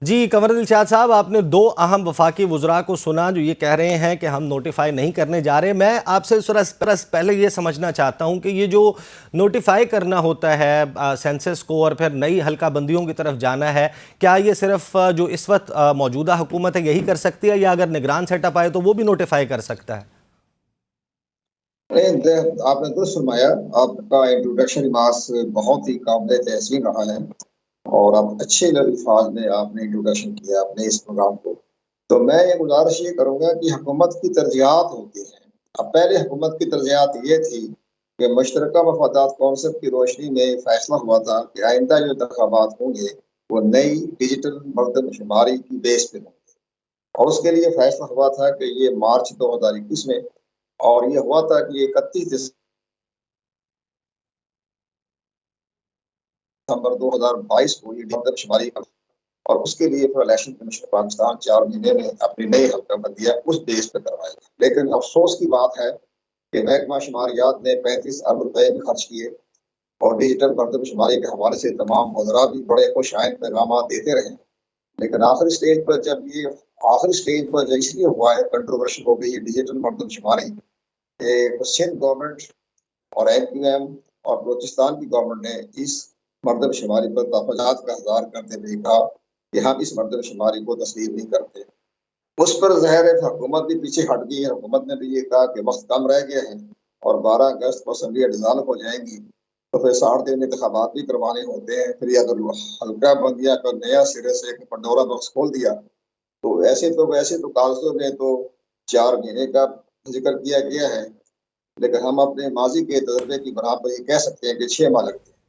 جی قمر دلشاد صاحب، آپ نے دو اہم وفاقی وزراء کو سنا جو یہ کہہ رہے ہیں کہ ہم نوٹیفائی نہیں کرنے جا رہے۔ میں آپ سے پہلے یہ سمجھنا چاہتا ہوں کہ یہ جو نوٹیفائی کرنا ہوتا ہے سینسس کو اور پھر نئی حلقہ بندیوں کی طرف جانا ہے، کیا یہ صرف جو اس وقت موجودہ حکومت ہے یہی کر سکتی ہے، یا اگر نگران سیٹ اپ آئے تو وہ بھی نوٹیفائی کر سکتا ہے؟ آپ نے درست فرمایا، آپ کا انٹروڈکشن بہت ہی قابل تحسین رہا ہے اور آپ اچھے الفاظ میں آپ نے انٹروڈکشن کیا اپنے اس پروگرام کو۔ تو میں یہ گزارش یہ کروں گا کہ حکومت کی ترجیحات ہوتی ہیں۔ اب پہلے حکومت کی ترجیحات یہ تھی کہ مشترکہ مفادات کانسیپٹ کی روشنی میں فیصلہ ہوا تھا کہ آئندہ جو انتخابات ہوں گے وہ نئی ڈیجیٹل مردم شماری کی بیس پہ ہوں گے، اور اس کے لیے فیصلہ ہوا تھا کہ یہ مارچ 2021 میں، اور یہ ہوا تھا کہ 31 دسمبر 2022 کو یہ مردم شماری اور اس کے لیے پھر الیکشن کمیشن پاکستان 4 مہینے میں اپنی نئی حلقہ بندیاں اس بیس پہ کروائے گا۔ لیکن افسوس کی بات ہے کہ محکمہ شماریات نے 35 ارب روپے بھی خرچ کیے اور ڈیجیٹل مردم شماری کے حوالے سے تمام وزراء بھی بڑے خوش آئند پیغامات دیتے رہے، لیکن آخری سٹیج پر اس لیے ہوا ہے، کنٹروورشل ہو گئی ڈیجیٹل مردم شماری، سندھ گورنمنٹ اور ایم کیو ایم اور بلوچستان کی گورنمنٹ نے اس مردم شماری پر تحفظات کا اظہار کرتے ہوئے کہا کہ ہم اس مردم شماری کو تسلیم نہیں کرتے۔ اس پر ظاہر ہے حکومت بھی پیچھے ہٹ گئی ہے۔ حکومت نے بھی یہ کہا کہ وقت کم رہ گیا ہے اور 12 اگست کو اسمبلیاں ڈسالو ہو جائیں گی، تو پھر 60 دن انتخابات بھی کروانے ہوتے ہیں۔ پھر اگر حلقہ بندیاں کا نیا سرے سے ایک پنڈورا باکس کھول دیا تو ویسے تو کاغذوں میں تو 4 مہینے کا ذکر کیا گیا ہے، لیکن ہم اپنے ماضی کے تجربے کی بنا پر یہ کہہ سکتے ہیں کہ 6 ماہ لگتے ہیں۔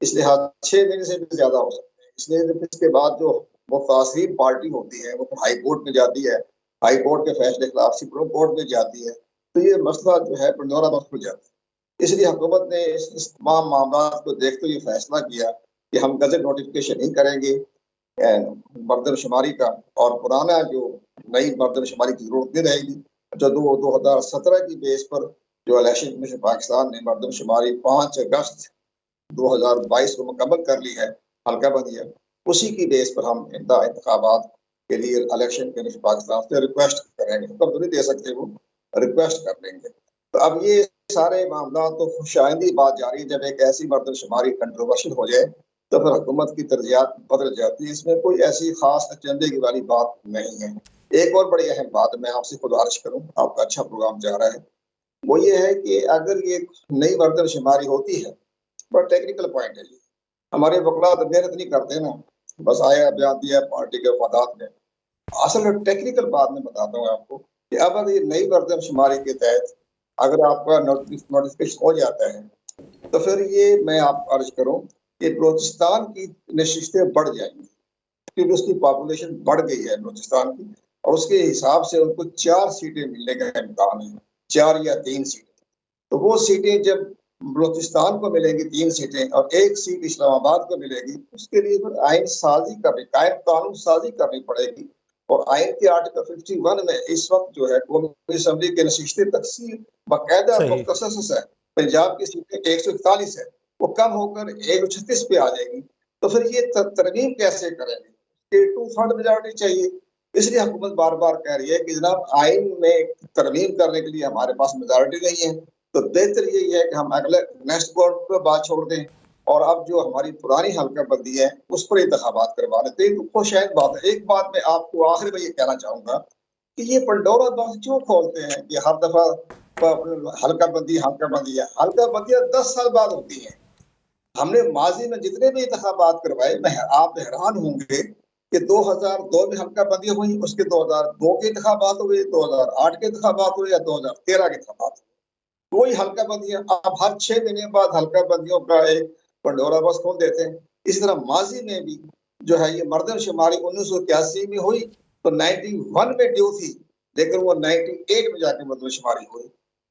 اس لحاظ 6 مہینے سے بھی زیادہ ہو سکتے ہیں۔ اس لیے اس کے بعد جو متاثرین پارٹی ہوتی ہے وہ ہائی کورٹ میں جاتی ہے، ہائی کورٹ کے فیصلے خلاف سپریم کورٹ میں جاتی ہے، تو یہ مسئلہ جو ہے پنڈورا باکس کھل جاتا ہے۔ اس لیے حکومت نے اس تمام معاملات کو دیکھتے ہوئے فیصلہ کیا کہ ہم گزٹ نوٹیفکیشن نہیں کریں گے مردم شماری کا، اور پرانا جو نئی مردم شماری کی ضرورت نہیں رہے گی۔ جو 2017 کی بیس پر جو الیکشن کمیشن پاکستان نے مردم شماری 5 اگست 2022 کو مکمل کر لی ہے حلقہ بندیاں، اسی کی بیس پر ہم انتخابات کے لیے الیکشن کمیشن پاکستان سے ریکویسٹ کریں گے، حکم تو نہیں دے سکتے، وہ ریکویسٹ کر لیں گے۔ تو اب یہ سارے معاملات تو خوش آئندی بات جاری ہے۔ جب ایک ایسی مردم شماری کنٹروورشل ہو جائے تو پھر حکومت کی ترجیحات بدل جاتی ہے، اس میں کوئی ایسی خاص اچنبے کی والی بات نہیں ہے۔ ایک اور بڑی اہم بات میں آپ سے گزارش کروں، آپ کا اچھا پروگرام جا رہا ہے، وہ یہ ہے کہ اگر یہ نئی مردم شماری ہوتی ہے، بڑا ٹیکنیکل پوائنٹ ہے، یہ ہمارے وکلا محنت نہیں کرتے نا، بس آیا بیان دیا پارٹی کے مفادات میں۔ اصل میں ٹیکنیکل بات میں بتاتا ہوں آپ کو کہ اب اگر یہ نئی مردم شماری کے تحت اگر آپ کا نوٹیفکیشن ہو جاتا ہے تو پھر یہ میں آپ کو عرض کروں کہ بلوچستان کی نشستیں بڑھ جائیں گی، کیونکہ اس کی پاپولیشن بڑھ گئی ہے بلوچستان کی، اور اس کے حساب سے ان کو 4 سیٹیں ملنے کا امکان ہے، 4 یا 3 سیٹیں۔ تو وہ سیٹیں جب بلوچستان کو ملیں گی 3 سیٹیں اور 1 سیٹ اسلام آباد کو ملے گی، اس کے لیے پھر آئین سازی کرنی، قانون سازی کرنی پڑے گی، اور آئین کے آرٹیکل 51 میں اس وقت جو ہے قومی اسمبلی کے نشستیں تقسیم باقاعدہ صحیح۔ مختص ہے۔ پنجاب کی سیٹیں 141 ہے، وہ کم ہو کر 136 پہ آ جائے گی، تو پھر یہ ترمیم کیسے کریں گے؟ کہ 2/3 میجارٹی چاہیے۔ اس لیے حکومت بار بار کہہ رہی ہے کہ جناب آئین میں ترمیم کرنے کے لیے ہمارے پاس میجارٹی نہیں ہے، تو بہتر یہی ہے کہ ہم اگلے نیکسٹ گورنمنٹ پہ بات چھوڑ دیں، اور اب جو ہماری پرانی حلقہ بندی ہے اس پر انتخابات کروا لیتے ہیں۔ تو شاید بات ہے۔ ایک بات میں آپ کو آخر میں یہ کہنا چاہوں گا کہ یہ پنڈورا باکس کیوں کھولتے ہیں کہ ہر دفعہ حلقہ بندی ہے، حلقہ بندیاں 10 سال بعد ہوتی ہیں۔ ہم نے ماضی میں جتنے بھی انتخابات کروائے، آپ حیران ہوں گے کہ 2002 میں حلقہ بندی ہوئی، اس کے 2002 کے انتخابات ہوئے، 2008 کے انتخابات ہوئے، یا 2013 کے انتخابات ہوئے، وہی حلقہ بندیاں۔ اب ہر 6 مہینے بعد حلقہ بندیوں کا ایک پنڈورا باکس کھول دیتے ہیں۔ اسی طرح ماضی میں بھی جو ہے یہ مردم شماری 1981 میں ہوئی تو 91 میں ڈیو تھی، لیکن وہ 98 میں جا کے مردم شماری ہوئی،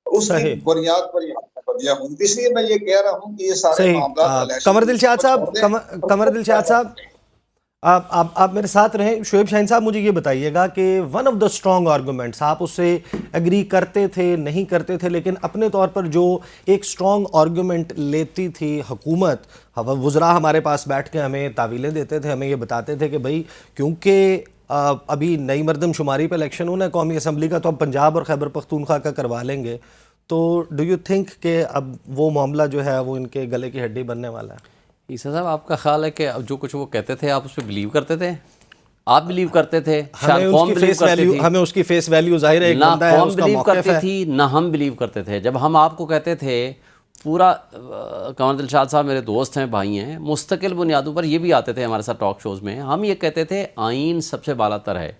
اس کی صحیح بنیاد پر یہ حلقہ بندیاں ہوئی۔ اس لیے میں یہ کہہ رہا ہوں کہ یہ سارے صحیح معاملات الیکشن قمر کمیشن دلشاد پر صاحب چھوڑ دیں، قمر دلشاد صاحب آپ میرے ساتھ رہیں. شعیب شاہین صاحب, مجھے یہ بتائیے گا کہ one of the strong arguments, آپ اس سے ایگری کرتے تھے نہیں کرتے تھے, لیکن اپنے طور پر جو ایک اسٹرانگ آرگومنٹ لیتی تھی حکومت, وزراء ہمارے پاس بیٹھ کے ہمیں تعویلیں دیتے تھے, ہمیں یہ بتاتے تھے کہ بھائی کیونکہ ابھی نئی مردم شماری پہ الیکشن ہونا ہے قومی اسمبلی کا, تو اب پنجاب اور خیبر پختونخوا کا کروا لیں گے. تو ڈو یو تھنک کہ اب وہ معاملہ جو ہے وہ ان کے گلے کی ہڈی بننے والا ہے؟ عیسیٰ صاحب, آپ کا خیال ہے کہ جو کچھ وہ کہتے تھے آپ اس پہ بلیو کرتے تھے؟ آپ بلیو کرتے تھے, شاید قوم بلیو کرتی تھی. ہمیں اس کی فیس ویلیو ظاہر ہے, ایک نہ بندہ ہے, قوم اس کا بلیو موقف کرتی ہے. تھی نہ ہم بلیو کرتے تھے. جب ہم آپ کو کہتے تھے, پورا قمر دلشاد صاحب میرے دوست ہیں, بھائی ہیں, مستقل بنیادوں پر یہ بھی آتے تھے ہمارے ساتھ ٹاک شوز میں, ہم یہ کہتے تھے آئین سب سے بالا تر ہے.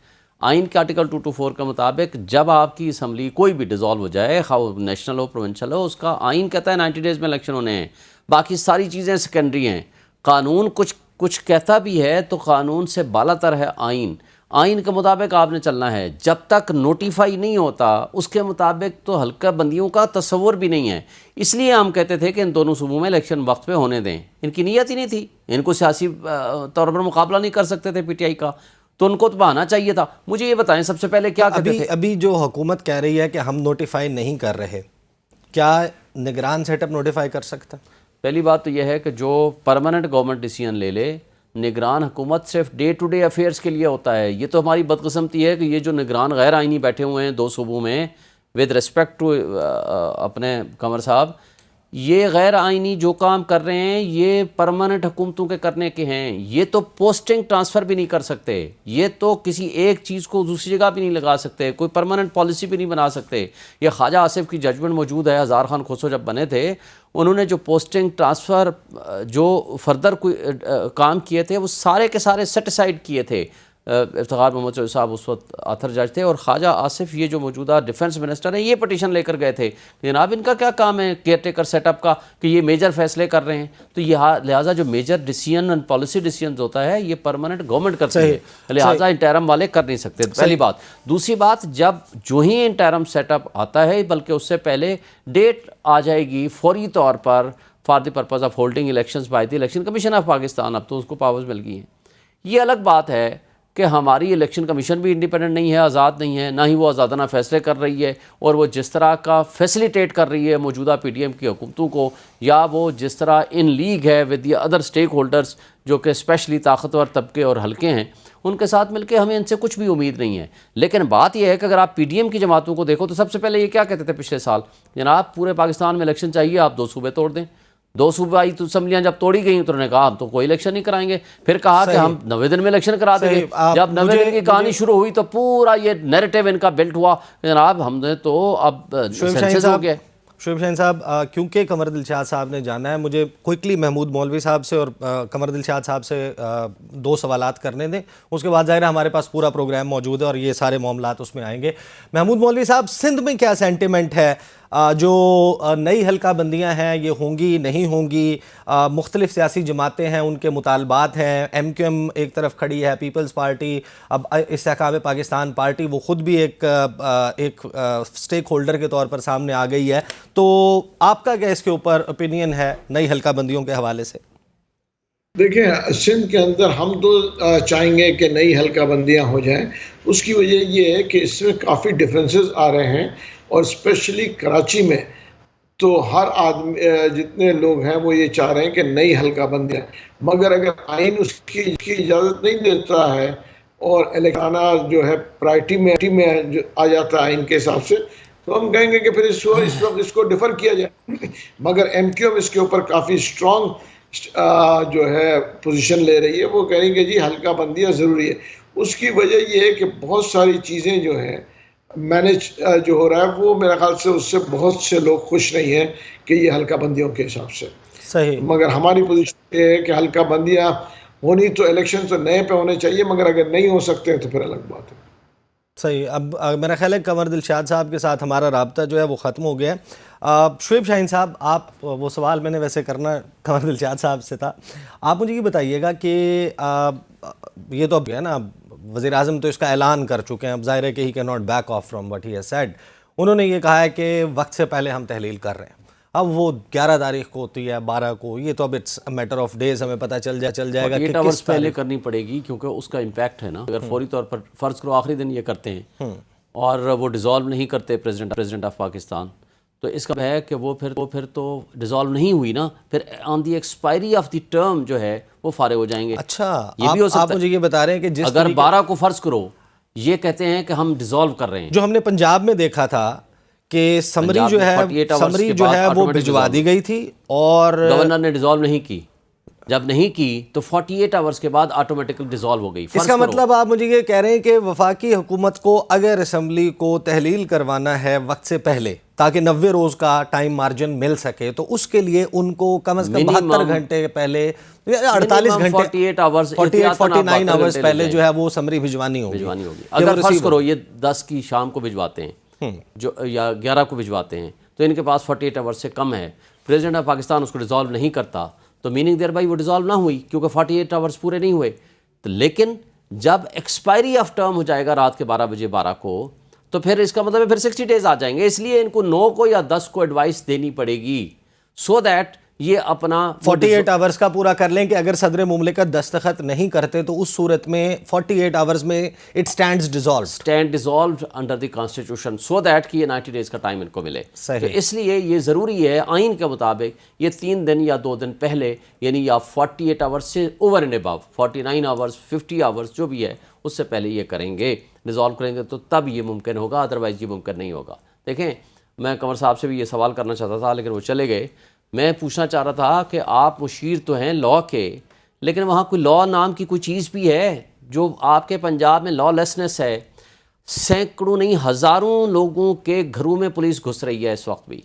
آئین کے آرٹیکل 224 کے مطابق جب آپ کی اسمبلی کوئی بھی ڈیزالو ہو جائے, خواہ نیشنل ہو پروونشل ہو, اس کا آئین کہتا ہے 90 ڈیز میں الیکشن ہونے ہیں. باقی ساری چیزیں سیکنڈری ہیں. قانون کچھ کہتا بھی ہے تو قانون سے بالا تر ہے آئین. آئین کے مطابق آپ نے چلنا ہے. جب تک نوٹیفائی نہیں ہوتا اس کے مطابق تو حلقہ بندیوں کا تصور بھی نہیں ہے. اس لیے ہم کہتے تھے کہ ان دونوں صوبوں میں الیکشن وقت پہ ہونے دیں. ان کی نیت ہی نہیں تھی, ان کو سیاسی طور پر مقابلہ نہیں کر سکتے تھے پی ٹی آئی کا, تو ان کو تو بہانا چاہیے تھا. مجھے یہ بتائیں سب سے پہلے کیا کہتے تھے؟ ابھی جو حکومت کہہ رہی ہے کہ ہم نوٹیفائی نہیں کر رہے, کیا نگران سیٹ اپ نوٹیفائی کر سکتا؟ پہلی بات تو یہ ہے کہ جو پرماننٹ گورنمنٹ ڈیسیژن لے, نگران حکومت صرف ڈے ٹو ڈے افیئرس کے لیے ہوتا ہے. یہ تو ہماری بدقسمتی ہے کہ یہ جو نگران غیر آئینی بیٹھے ہوئے ہیں دو صوبوں میں, ود ریسپیکٹ ٹو اپنے قمر صاحب, یہ غیر آئینی جو کام کر رہے ہیں یہ پرماننٹ حکومتوں کے کرنے کے ہیں. یہ تو پوسٹنگ ٹرانسفر بھی نہیں کر سکتے, یہ تو کسی ایک چیز کو دوسری جگہ بھی نہیں لگا سکتے, کوئی پرماننٹ پالیسی بھی نہیں بنا سکتے. یہ خواجہ آصف کی ججمنٹ موجود ہے, ہزار خان کھسرو جب بنے تھے انہوں نے جو پوسٹنگ ٹرانسفر جو فردر کوئی کام کیے تھے وہ سارے کے سارے سیٹ اسائڈ کیے تھے. افتخار محمد چودھری صاحب اس وقت آتھر جج تھے, اور خواجہ آصف یہ جو موجودہ ڈیفنس منسٹر ہیں یہ پٹیشن لے کر گئے تھے جناب ان کا کیا کام ہے کیئر ٹیکر سیٹ اپ کا, کہ یہ میجر فیصلے کر رہے ہیں. تو یہ لہٰذا جو major decision and policy decisions ہوتا ہے یہ پرماننٹ گورنمنٹ کرتی ہے, لہٰذا انٹرم والے کر نہیں سکتے. پہلی بات. دوسری بات, جب جو ہی انٹرم سیٹ اپ آتا ہے, بلکہ اس سے پہلے ڈیٹ آ جائے گی فوری طور پر for the purpose of holding elections by the election commission of Pakistan, اب تو اس کو پاورز مل گئی ہیں. یہ الگ بات ہے کہ ہماری الیکشن کمیشن بھی انڈیپینڈنٹ نہیں ہے, آزاد نہیں ہے, نہ ہی وہ آزادانہ فیصلے کر رہی ہے, اور وہ جس طرح کا فیسیلیٹیٹ کر رہی ہے موجودہ پی ڈی ایم کی حکومتوں کو, یا وہ جس طرح ان لیگ ہے with the other stake holders جو کہ اسپیشلی طاقتور طبقے اور حلقے ہیں, ان کے ساتھ مل کے ہمیں ان سے کچھ بھی امید نہیں ہے. لیکن بات یہ ہے کہ اگر آپ پی ڈی ایم کی جماعتوں کو دیکھو تو سب سے پہلے یہ کیا کہتے تھے پچھلے سال, جناب پورے پاکستان میں الیکشن چاہیے, آپ 2 صوبے توڑ دیں. 2 صوبائی اسمبلیاں جب توڑی گئیں تو انہوں نے کہا ہم تو کوئی الیکشن نہیں کرائیں گے. پھر کہا کہ ہم 90 دن میں الیکشن کرا دیں گے. جب 90 دن کی کہانی شروع ہوئی تو پورا یہ نیریٹو ان کا بلٹ ہوا, جناب ہم نے تو اب سینسس ہو گیا. شعیب شاہین صاحب, کیونکہ قمر دلشاد صاحب نے جانا ہے, مجھے کوئکلی محمود مولوی صاحب سے اور قمر دلشاد صاحب سے 2 سوالات کرنے دیں, اس کے بعد ظاہر ہے ہمارے پاس پورا پروگرام موجود ہے اور یہ سارے معاملات اس میں آئیں گے. محمود مولوی صاحب, سندھ میں کیا سینٹیمنٹ ہے؟ جو نئی حلقہ بندیاں ہیں یہ ہوں گی نہیں ہوں گی, مختلف سیاسی جماعتیں ہیں, ان کے مطالبات ہیں. ایم کیو ایم ایک طرف کھڑی ہے, پیپلز پارٹی, اب استحکام پاکستان پارٹی وہ خود بھی ایک اسٹیک ہولڈر کے طور پر سامنے آ گئی ہے. تو آپ کا کیا اس کے اوپر اوپینین ہے نئی حلقہ بندیوں کے حوالے سے؟ دیکھیں, سندھ کے اندر ہم تو چاہیں گے کہ نئی حلقہ بندیاں ہو جائیں. اس کی وجہ یہ ہے کہ اس میں کافی ڈفرینسز آ رہے ہیں, اور اسپیشلی کراچی میں تو ہر آدمی جتنے لوگ ہیں وہ یہ چاہ رہے ہیں کہ نئی حلقہ بندیاں, مگر اگر آئین اس کی اجازت نہیں دیتا ہے اور الیکشن جو ہے پرائرٹی میں آ جاتا ہے آئین کے حساب سے, تو ہم کہیں گے کہ پھر اس وقت اس کو ڈیفر کیا جائے. مگر ایم کیو ایم اس کے اوپر کافی اسٹرانگ جو ہے پوزیشن لے رہی ہے, وہ کہیں گے جی حلقہ بندیاں ضروری ہے. اس کی وجہ یہ ہے کہ بہت ساری چیزیں جو ہیں مینج جو ہو رہا ہے وہ میرے خیال سے اس سے بہت سے لوگ خوش نہیں ہیں کہ یہ حلقہ بندیوں کے حساب سے. صحیح. مگر ہماری پوزیشن یہ ہے کہ حلقہ بندیاں ہونی تو الیکشن تو نئے پہ ہونے چاہیے, مگر اگر نہیں ہو سکتے ہیں تو پھر الگ بات ہے. صحیح. اب میرا خیال ہے قمر دلشاد صاحب کے ساتھ ہمارا رابطہ جو ہے وہ ختم ہو گیا ہے. شعیب شاہین صاحب, آپ وہ سوال میں نے ویسے کرنا قمر دلشاد صاحب سے تھا, آپ مجھے یہ بتائیے گا کہ یہ تو اب ہے نا وزیر اعظم تو اس کا اعلان کر چکے ہیں, اب ظاہر ہے کہ ہی کی not back of from what he has said. انہوں نے یہ کہا ہے کہ وقت سے پہلے ہم تحلیل کر رہے ہیں. اب وہ 11 تاریخ کو ہوتی ہے 12 کو, یہ تو اب اٹس میٹر آف ڈیز, ہمیں پتہ چل جائے گا کہ 48 کس آورس پہلے تاریخ. کرنی پڑے گی کیونکہ اس کا امپیکٹ ہے نا. اگر فوری طور پر فرض کرو آخری دن یہ کرتے ہیں اور وہ ڈیزالو نہیں کرتے پریزیڈنٹ آف پاکستان, تو اس کا ہے کہ وہ پھر تو ڈیزالو نہیں ہوئی نا, پھر آن دی ایکسپائری آف دی ٹرم جو ہے وہ فارغ ہو جائیں گے. اچھا, یہ بھی ہو سکتا آپ مجھے یہ بتا رہے ہیں کہ جس اگر 12 کو فرض کرو یہ کہتے ہیں کہ ہم ڈیزالو کر رہے ہیں, جو ہم نے پنجاب میں دیکھا تھا کہ سمری جو ہے 48 hours کے وہ بعد بھجوا دی گئی تھی, اور گورنر نے ڈیزالو نہیں کی. جب نہیں کی تو 48 آورس کے بعد آٹومیٹکلی ڈیزالو ہو گئی. اس کا مطلب آپ مجھے یہ کہہ رہے ہیں کہ وفاقی حکومت کو اگر اسمبلی کو تحلیل کروانا ہے وقت سے پہلے تاکہ 90 روز کا ٹائم مارجن مل سکے, تو اس کے لیے ان کو کم از کم 72 گھنٹے پہلے, 48 گھنٹے 49 آورز پہلے جو ہے وہ سمری بھجوانی ہوگی. اگر فرض کرو یہ 10 کی شام کو بھجواتے ہیں جو یا 11 کو بھجواتے ہیں, تو ان کے پاس 48 آورز سے کم ہے, پریزیڈنٹ آف پاکستان اس کو ڈیزالو نہیں کرتا, تو میننگ دیر بائی وہ ڈیزالو نہ ہوئی کیونکہ 48 آورز پورے نہیں ہوئے. تو لیکن جب ایکسپائری آف ٹرم ہو جائے گا رات کے 12 بجے 12 کو, تو پھر اس کا مطلب ہے پھر 60 ڈیز آ جائیں گے. اس لیے ان کو 9 کو یا 10 کو ایڈوائس دینی پڑے گی, سو دیٹ یہ اپنا 48 آورز کا پورا کر لیں کہ اگر صدر مملکت دستخط نہیں کرتے تو اس صورت میں 48 آورز میں it stands dissolved under the constitution, so that کہ یہ 90 ڈیز کا ٹائم ان کو ملے. صحیح. تو اس لیے یہ ضروری ہے آئین کے مطابق یہ 3 دن یا 2 دن پہلے, یعنی یا 48 آورز سے over and above 49 hours 50 hours جو بھی ہے اس سے پہلے یہ کریں گے, ڈیزالو کریں گے, تو تب یہ ممکن ہوگا, ادروائز یہ ممکن نہیں ہوگا. دیکھیں میں قمر صاحب سے بھی یہ سوال کرنا چاہتا تھا لیکن وہ چلے گئے. میں پوچھنا چاہ رہا تھا کہ آپ مشیر تو ہیں لاء کے, لیکن وہاں کوئی لاء نام کی کوئی چیز بھی ہے جو آپ کے پنجاب میں لاء لیسنس ہے؟ سینکڑوں نہیں ہزاروں لوگوں کے گھروں میں پولیس گھس رہی ہے اس وقت بھی,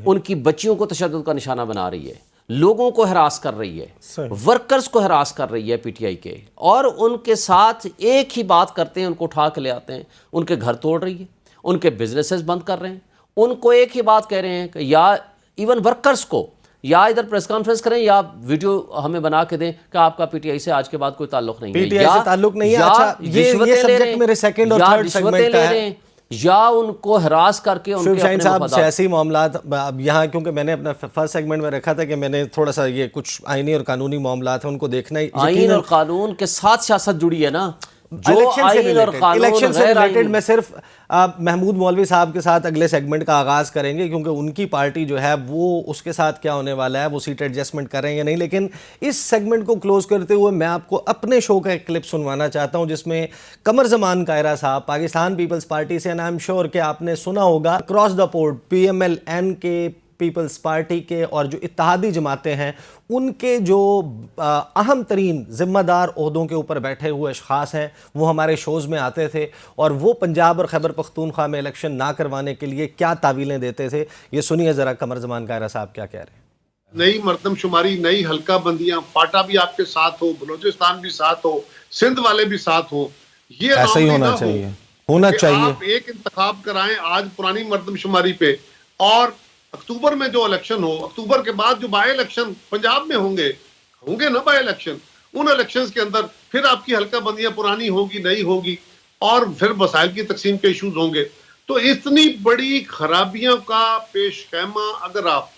ان کی بچیوں کو تشدد کا نشانہ بنا رہی ہے, لوگوں کو ہراس کر رہی ہے, ورکرز کو ہراس کر رہی ہے پی ٹی آئی کے, اور ان کے ساتھ ایک ہی بات کرتے ہیں, ان کو اٹھا کے لے آتے ہیں, ان کے گھر توڑ رہی ہے, ان کے بزنسز بند کر رہے ہیں, ان کو ایک ہی بات کہہ رہے ہیں کہ یا ایون ورکرز کو یا ادھر پریس کانفرنس کریں یا ویڈیو ہمیں بنا کے دیں کہ آپ کا پی ٹی آئی سے آج کے بعد کوئی تعلق نہیں ہے, پی ٹی آئی سے تعلق نہیں ہے. اچھا یہ سبجیکٹ میرے سیکنڈ اور تھرڈ سیگمنٹ کا ہے, یا ان کو ہراس کر کے شعیب شاہین صاحب سیاسی معاملات اب یہاں کیونکہ میں نے اپنا فرسٹ سیگمنٹ میں رکھا تھا کہ میں نے تھوڑا سا یہ کچھ آئینی اور قانونی معاملات ہیں ان کو دیکھنا ہی, آئین اور قانون کے ساتھ سیاست جڑی ہے نا, جو الیکشن سے ریلیٹڈ. میں صرف محمود مولوی صاحب کے ساتھ اگلے سیگمنٹ کا آغاز کریں گے کیونکہ ان کی پارٹی جو ہے وہ اس کے ساتھ کیا ہونے والا ہے, وہ سیٹ ایڈجسٹمنٹ کر رہے ہیں یا نہیں. لیکن اس سیگمنٹ کو کلوز کرتے ہوئے میں آپ کو اپنے شو کا ایک کلپ سنوانا چاہتا ہوں جس میں قمر زمان قاہرہ صاحب پاکستان پیپلز پارٹی سے, اینڈ آئی ایم شیور کہ آپ نے سنا ہوگا across the board P M L N کے, پیپلز پارٹی کے اور جو اتحادی جماعتیں ہیں ان کے جو اہم ترین ذمہ دار عہدوں کے اوپر بیٹھے ہوئے اشخاص ہیں وہ ہمارے شوز میں آتے تھے اور وہ پنجاب اور خیبر پختونخوا میں الیکشن نہ کروانے کے لیے کیا تعویلیں دیتے تھے. یہ سنیے ذرا قمر زمان قاہرہ صاحب کیا کہہ رہے ہیں. نئی مردم شماری, نئی حلقہ بندیاں, پاٹا بھی آپ کے ساتھ ہو, بلوچستان بھی ساتھ ہو, سندھ والے بھی ساتھ ہو, یہ ایسا ہی ہونا چاہیے. آپ ایک انتخاب کرائیں آج پرانی مردم شماری پہ, اور اکتوبر میں جو الیکشن ہو, اکتوبر کے بعد جو بائی الیکشن پنجاب میں ہوں گے نا بائی الیکشن, ان الیکشنز کے اندر پھر آپ کی حلقہ بندیاں پرانی ہوگی نئی ہوگی, اور پھر وسائل کی تقسیم کے ایشوز ہوں گے. تو اتنی بڑی خرابیوں کا پیش خیمہ اگر آپ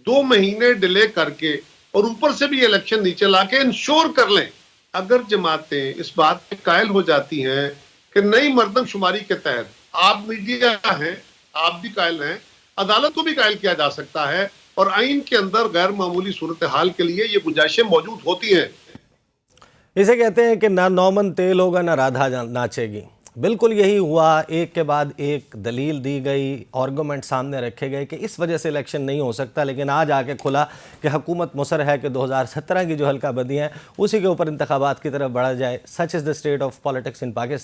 2 مہینے ڈیلے کر کے اور اوپر سے بھی الیکشن نیچے لا کے انشور کر لیں, اگر جماعتیں اس بات پہ قائل ہو جاتی ہیں کہ نئی مردم شماری کے تحت آپ میڈیا ہیں, آپ بھی قائل ہیں, عدالت کو بھی قائل کیا جا سکتا ہے, اور آئین کے اندر غیر معمولی صورتحال کے لیے یہ گنجائشیں موجود ہوتی ہیں. اسے کہتے ہیں کہ نہ نومن تیل ہوگا نہ رادھا ناچے گی. بالکل یہی ہوا, ایک کے بعد ایک دلیل دی گئی, آرگومنٹ سامنے رکھے گئے کہ اس وجہ سے الیکشن نہیں ہو سکتا, لیکن آج آ کے کھلا کہ حکومت مصر ہے کہ 2017 کی جو حلقہ بندیاں ہیں اسی کے اوپر انتخابات کی طرف بڑھا جائے. Such is the state of politics in Pakistan.